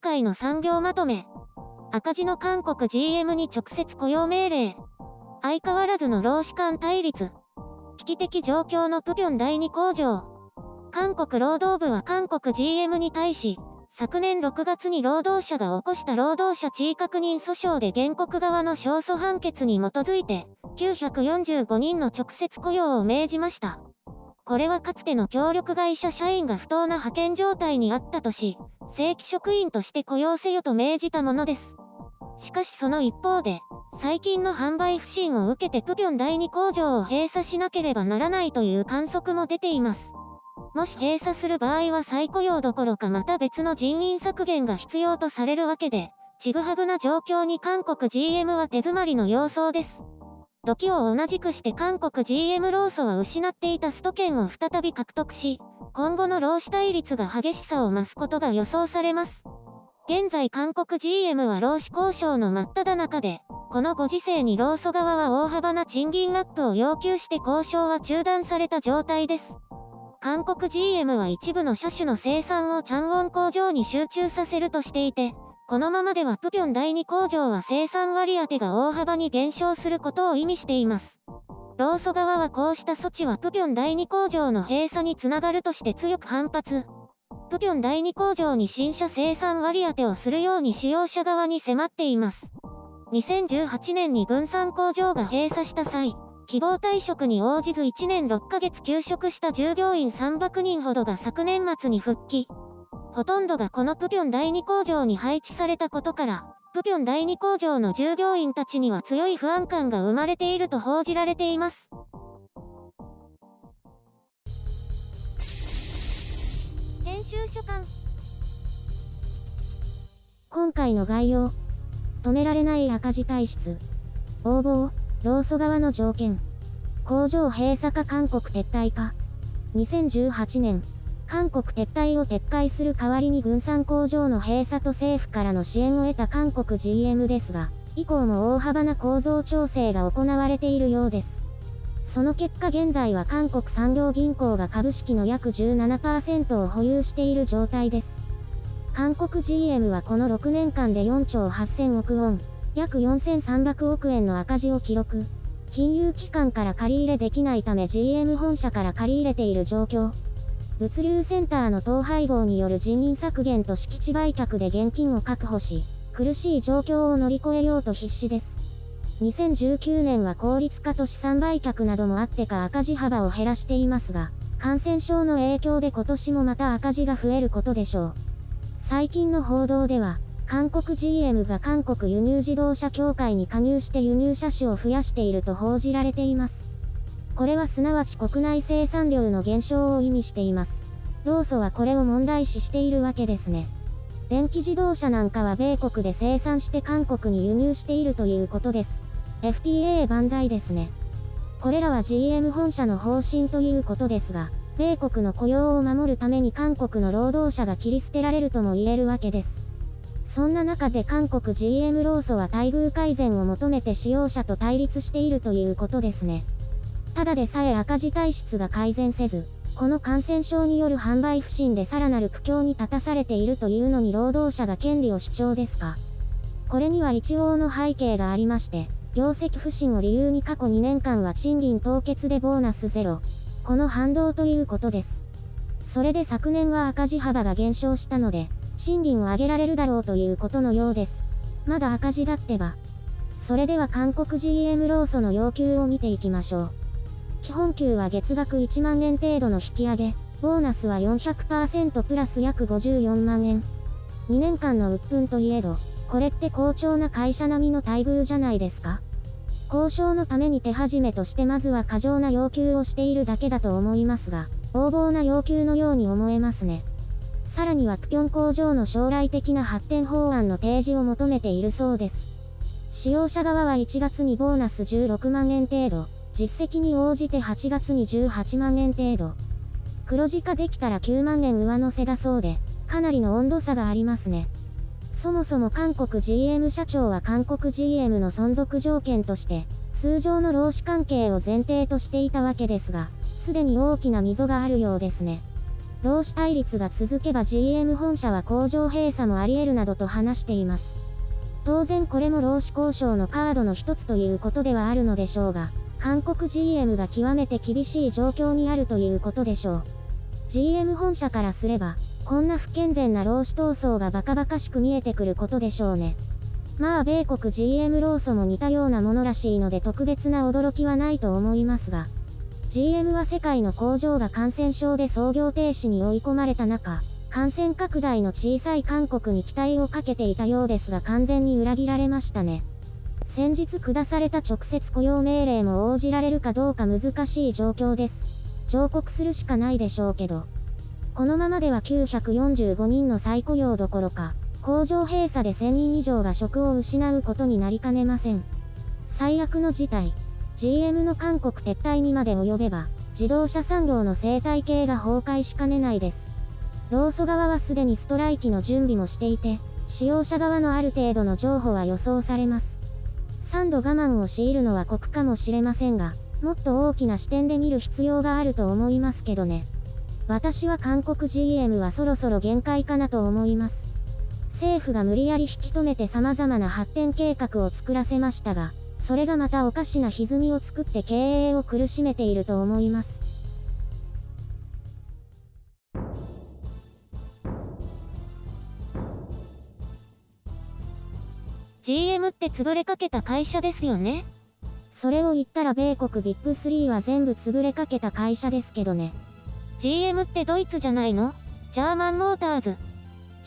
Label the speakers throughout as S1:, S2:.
S1: 今回の産業まとめ。赤字の韓国 GM に直接雇用命令。相変わらずの労使間対立。危機的状況のプピョン第2工場。韓国労働部は韓国 GM に対し、昨年6月に労働者が起こした労働者地位確認訴訟で原告側の勝訴判決に基づいて、945人の直接雇用を命じました。これはかつての協力会社社員が不当な派遣状態にあったとし、正規職員として雇用せよと命じたものです。しかしその一方で、最近の販売不振を受けてプピョン第2工場を閉鎖しなければならないという観測も出ています。もし閉鎖する場合は再雇用どころかまた別の人員削減が必要とされるわけで、ちぐはぐな状況に韓国 GM は手詰まりの様相です。時を同じくして韓国 GM 労組は失っていたスト権を再び獲得し、今後の労使対立が激しさを増すことが予想されます。現在韓国 GM は労使交渉の真っ只中で、このご時世に労組側は大幅な賃金アップを要求して交渉は中断された状態です。韓国 GM は一部の車種の生産をチャンウォン工場に集中させるとしていて、このままではプピョン第2工場は生産割当が大幅に減少することを意味しています。労組側はこうした措置はプピョン第2工場の閉鎖につながるとして強く反発。プピョン第2工場に新車生産割当をするように使用者側に迫っています。2018年に軍産工場が閉鎖した際、希望退職に応じず1年6ヶ月休職した従業員300人ほどが昨年末に復帰。ほとんどがこのプピョン第2工場に配置されたことから、プピョン第2工場の従業員たちには強い不安感が生まれていると報じられています。編集所官。今回の概要。止められない赤字体質。応募、労組側の条件。工場閉鎖か韓国撤退か。2018年。韓国撤退を撤回する代わりに軍産工場の閉鎖と政府からの支援を得た韓国 GM ですが、以降も大幅な構造調整が行われているようです。その結果現在は韓国産業銀行が株式の約 17% を保有している状態です。韓国 GM はこの6年間で4兆8000億ウォン、約4300億円の赤字を記録。金融機関から借り入れできないため GM 本社から借り入れている状況。物流センターの統廃合による人員削減と敷地売却で現金を確保し、苦しい状況を乗り越えようと必死です。2019年は効率化と資産売却などもあってか赤字幅を減らしていますが、感染症の影響で今年もまた赤字が増えることでしょう。最近の報道では、韓国 GM が韓国輸入自動車協会に加入して輸入車種を増やしていると報じられています。これはすなわち国内生産量の減少を意味しています。労組はこれを問題視しているわけですね。電気自動車なんかは米国で生産して韓国に輸入しているということです。FTA 万歳ですね。これらは GM 本社の方針ということですが、米国の雇用を守るために韓国の労働者が切り捨てられるとも言えるわけです。そんな中で韓国 GM 労組は待遇改善を求めて使用者と対立しているということですね。ただでさえ赤字体質が改善せず、この感染症による販売不振でさらなる苦境に立たされているというのに労働者が権利を主張ですか。これには一応の背景がありまして、業績不振を理由に過去2年間は賃金凍結でボーナスゼロ。この反動ということです。それで昨年は赤字幅が減少したので、賃金を上げられるだろうということのようです。まだ赤字だってば。それでは韓国 GM 労組の要求を見ていきましょう。基本給は月額1万円程度の引き上げ、ボーナスは 400% プラス約54万円。2年間の鬱憤といえど、これって好調な会社並みの待遇じゃないですか？交渉のために手始めとしてまずは過剰な要求をしているだけだと思いますが、横暴な要求のように思えますね。さらにはプピョン工場の将来的な発展法案の提示を求めているそうです。使用者側は1月にボーナス16万円程度、実績に応じて8月に18万円程度。黒字化できたら9万円上乗せだそうで、かなりの温度差がありますね。そもそも韓国 GM 社長は韓国 GM の存続条件として、通常の労使関係を前提としていたわけですが、すでに大きな溝があるようですね。労使対立が続けば GM 本社は工場閉鎖もあり得るなどと話しています。当然これも労使交渉のカードの一つということではあるのでしょうが、韓国 GM が極めて厳しい状況にあるということでしょう。GM 本社からすれば、こんな不健全な労使闘争がバカバカしく見えてくることでしょうね。まあ米国 GM 労組も似たようなものらしいので特別な驚きはないと思いますが、GM は世界の工場が感染症で操業停止に追い込まれた中、感染拡大の小さい韓国に期待をかけていたようですが完全に裏切られましたね。先日下された直接雇用命令も応じられるかどうか難しい状況です。上告するしかないでしょうけど。このままでは945人の再雇用どころか、工場閉鎖で1000人以上が職を失うことになりかねません。最悪の事態、GM の韓国撤退にまで及べば、自動車産業の生態系が崩壊しかねないです。労組側はすでにストライキの準備もしていて、使用者側のある程度の譲歩は予想されます。3度我慢を強いるのは酷かもしれませんが、もっと大きな視点で見る必要があると思いますけどね。私は韓国 GM はそろそろ限界かなと思います。政府が無理やり引き止めて様々な発展計画を作らせましたが、それがまたおかしな歪みを作って経営を苦しめていると思います。
S2: GM って潰れかけた会社ですよね。
S1: それを言ったら米国ビッグ3は全部潰れかけた会社ですけどね。
S2: GM ってドイツじゃないの？ジャーマンモーターズ。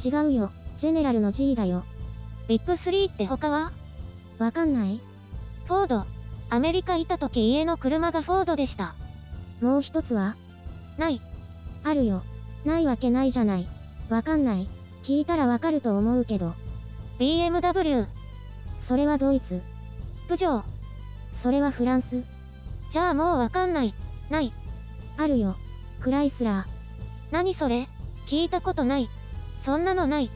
S1: 違うよ、ジェネラルの G だよ。
S2: ビッグ3って他は？
S1: わかんない？
S2: フォード。アメリカいた時家の車がフォードでした。
S1: もう一つは？
S2: ない。
S1: あるよ。ないわけないじゃない。わかんない。聞いたらわかると思うけど。
S2: BMW。
S1: それはドイツ。
S2: プジョー。
S1: それはフランス。
S2: じゃあもうわかんない。ない。
S1: あるよ。クライスラー。
S2: 何それ？聞いたことない。そんなのない。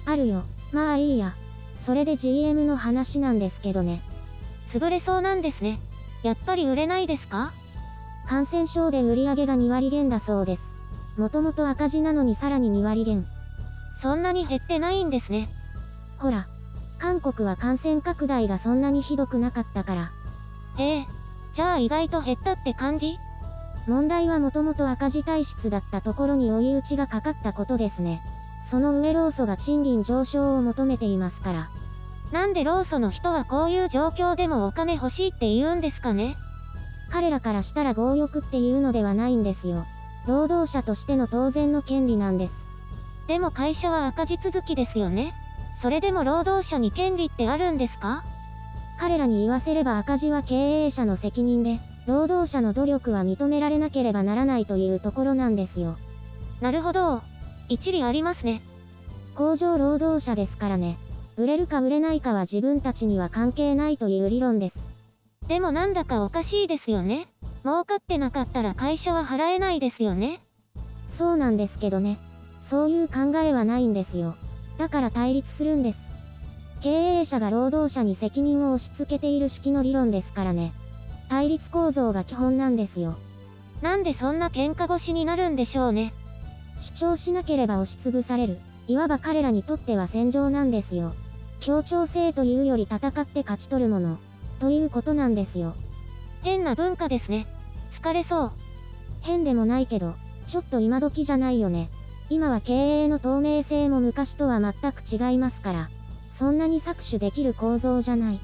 S1: あるよ。まあいいや。それで GM の話なんですけどね。
S2: 潰れそうなんですね。やっぱり売れないですか？
S1: 感染症で売り上げが2割減だそうです。もともと赤字なのにさらに2割減。
S2: そんなに減ってないんですね。
S1: ほら、韓国は感染拡大がそんなにひどくなかったから。
S2: へえ、じゃあ意外と減ったって感じ？
S1: 問題はもともと赤字体質だったところに追い打ちがかかったことですね。その上労組が賃金上昇を求めていますから。
S2: なんで労組の人はこういう状況でもお金欲しいって言うんですかね？
S1: 彼らからしたら強欲っていうのではないんですよ。労働者としての当然の権利なんです。
S2: でも会社は赤字続きですよね。それでも労働者に権利ってあるんですか？
S1: 彼らに言わせれば赤字は経営者の責任で、労働者の努力は認められなければならないというところなんですよ。
S2: なるほど。一理ありますね。
S1: 工場労働者ですからね。売れるか売れないかは自分たちには関係ないという理論です。
S2: でもなんだかおかしいですよね。儲かってなかったら会社は払えないですよね。
S1: そうなんですけどね。そういう考えはないんですよ。だから対立するんです。経営者が労働者に責任を押し付けている式の理論ですからね。対立構造が基本なんですよ。
S2: なんでそんな喧嘩腰になるんでしょうね。
S1: 主張しなければ押しつぶされる。いわば彼らにとっては戦場なんですよ。協調性というより戦って勝ち取るもの。ということなんですよ。
S2: 変な文化ですね。疲れそう。
S1: 変でもないけど、ちょっと今時じゃないよね。今は経営の透明性も昔とは全く違いますから。そんなに搾取できる構造じゃない。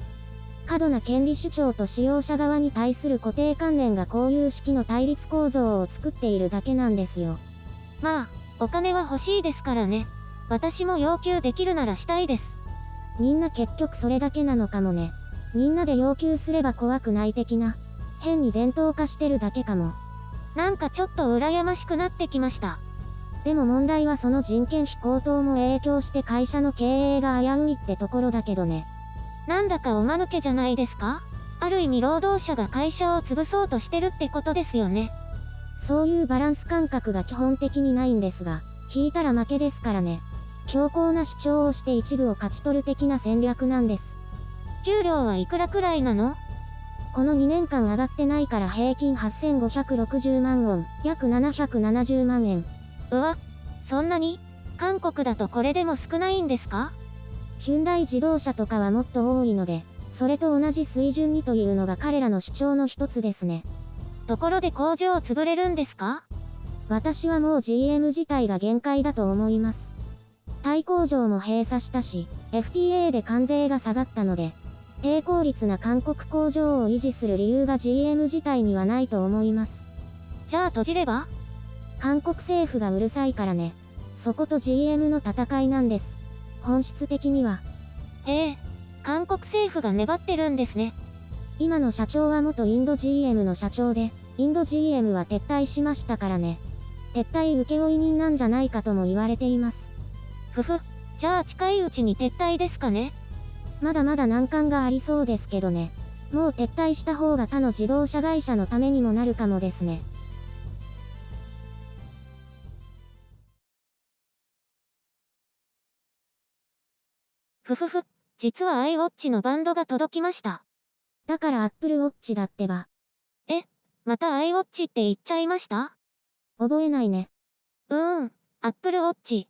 S1: 過度な権利主張と使用者側に対する固定観念がこういう式の対立構造を作っているだけなんですよ。
S2: まあ、お金は欲しいですからね。私も要求できるならしたいです。
S1: みんな結局それだけなのかもね。みんなで要求すれば怖くない的な。変に伝統化してるだけかも。
S2: なんかちょっと羨ましくなってきました。
S1: でも問題はその人件費高騰も影響して会社の経営が危ういってところだけどね。
S2: なんだかおまぬけじゃないですか？ある意味労働者が会社を潰そうとしてるってことですよね。
S1: そういうバランス感覚が基本的にないんですが、引いたら負けですからね。強硬な主張をして一部を勝ち取る的な戦略なんです。
S2: 給料はいくらくらいなの？
S1: この2年間上がってないから平均8560万ウォン、約770万円。
S2: うわ、そんなに？韓国だとこれでも少ないんですか？
S1: ヒュンダイ自動車とかはもっと多いので、それと同じ水準にというのが彼らの主張の一つですね。
S2: ところで工場潰れるんですか？
S1: 私はもう GM 自体が限界だと思います。タイ工場も閉鎖したし、FTA で関税が下がったので、低効率な韓国工場を維持する理由が GM 自体にはないと思います。
S2: じゃあ閉じれば？
S1: 韓国政府がうるさいからね。そこと GM の戦いなんです。本質的には。
S2: へえ、韓国政府が粘ってるんですね。
S1: 今の社長は元インド GM の社長で、インド GM は撤退しましたからね。撤退請負人なんじゃないかとも言われています。
S2: ふふ、じゃあ近いうちに撤退ですかね？
S1: まだまだ難関がありそうですけどね。もう撤退した方が他の自動車会社のためにもなるかもですね。
S2: ふふふ、実は iWatch のバンドが届きました。
S1: だから Apple Watch だってば。
S2: また iWatch って言っちゃいました？
S1: 覚えないね。
S2: Apple Watch。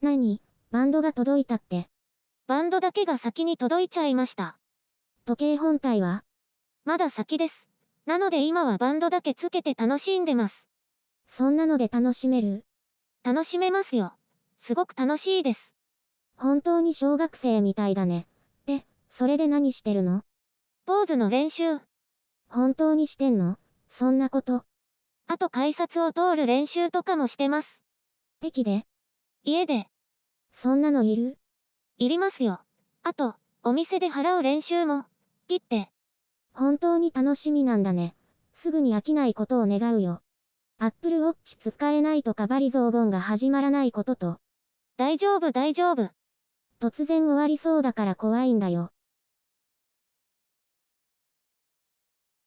S1: 何？バンドが届いたって。
S2: バンドだけが先に届いちゃいました。
S1: 時計本体は？
S2: まだ先です。なので今はバンドだけつけて楽しんでます。
S1: そんなので楽しめる？
S2: 楽しめますよ。すごく楽しいです。
S1: 本当に小学生みたいだね。で、それで何してるの？
S2: ポーズの練習。
S1: 本当にしてんの？そんなこと。
S2: あと改札を通る練習とかもしてます。
S1: 駅で？
S2: 家で。
S1: そんなのいる？
S2: いりますよ。あと、お店で払う練習も。ピッて。
S1: 本当に楽しみなんだね。すぐに飽きないことを願うよ。Apple Watch 使えないとかバリ雑言が始まらないことと。
S2: 大丈夫。
S1: 突然終わりそうだから怖いんだよ。